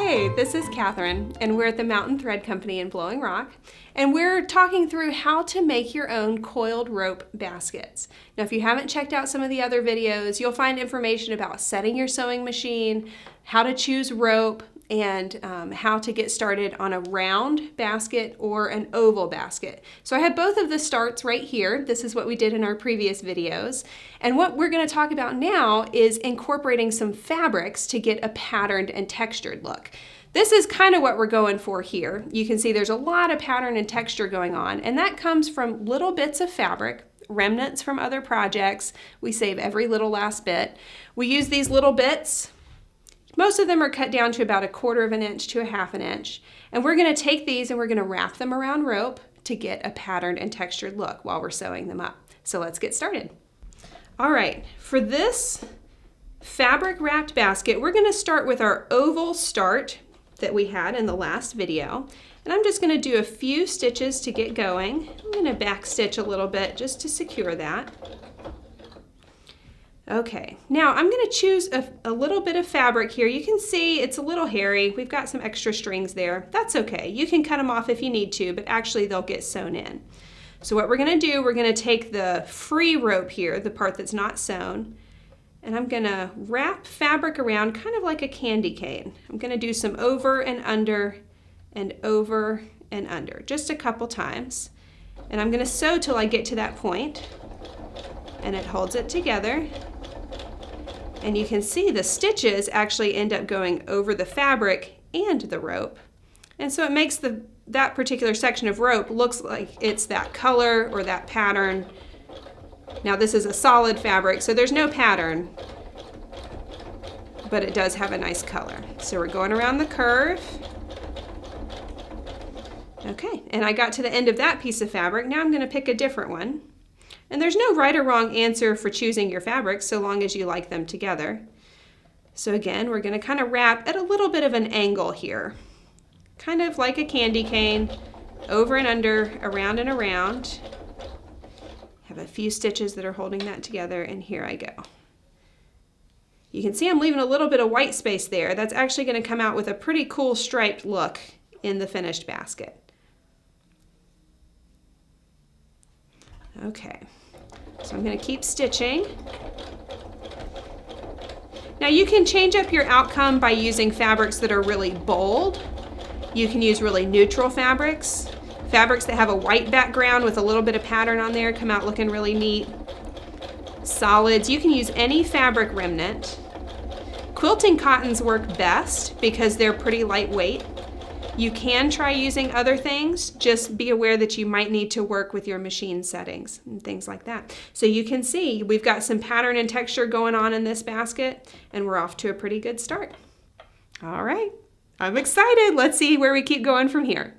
Hey, this is Catherine, and we're at the Mountain Thread Company in Blowing Rock, and we're talking through how to make your own coiled rope baskets. Now, if you haven't checked out some of the other videos, you'll find information about setting your sewing machine, how to choose rope, and how to get started on a round basket or an oval basket. So I have both of the starts right here. This is what we did in our previous videos. And what we're going to talk about now is incorporating some fabrics to get a patterned and textured look. This is kind of what we're going for here. You can see there's a lot of pattern and texture going on, and that comes from little bits of fabric, remnants from other projects. We save every little last bit. We use these little bits. Most of them are cut down to about 1/4 of an inch to 1/2 an inch. And we're going to take these and we're going to wrap them around rope to get a patterned and textured look while we're sewing them up. So let's get started. All right, for this fabric wrapped basket, we're going to start with our oval start that we had in the last video. And I'm just going to do a few stitches to get going. I'm going to back stitch a little bit just to secure that. Okay, now I'm going to choose a little bit of fabric here. You can see it's a little hairy. We've got some extra strings there. That's okay. You can cut them off if you need to, but actually they'll get sewn in. So what we're going to do, we're going to take the free rope here, the part that's not sewn, and I'm going to wrap fabric around kind of like a candy cane. I'm going to do some over and under and over and under, just a couple times. And I'm going to sew till I get to that point, and it holds it together. And you can see the stitches actually end up going over the fabric and the rope. And so it makes that particular section of rope looks like it's that color or that pattern. Now this is a solid fabric, so there's no pattern, but it does have a nice color. So we're going around the curve. Okay, and I got to the end of that piece of fabric. Now I'm going to pick a different one. And there's no right or wrong answer for choosing your fabrics so long as you like them together. So again, we're going to kind of wrap at a little bit of an angle here. Kind of like a candy cane, over and under, around and around. Have a few stitches that are holding that together, and here I go. You can see I'm leaving a little bit of white space there. That's actually going to come out with a pretty cool striped look in the finished basket. Okay. So I'm going to keep stitching. Now you can change up your outcome by using fabrics that are really bold. You can use really neutral fabrics. Fabrics that have a white background with a little bit of pattern on there come out looking really neat. Solids, you can use any fabric remnant. Quilting cottons work best because they're pretty lightweight. You can try using other things, just be aware that you might need to work with your machine settings and things like that. So you can see we've got some pattern and texture going on in this basket, and we're off to a pretty good start. All right, I'm excited. Let's see where we keep going from here.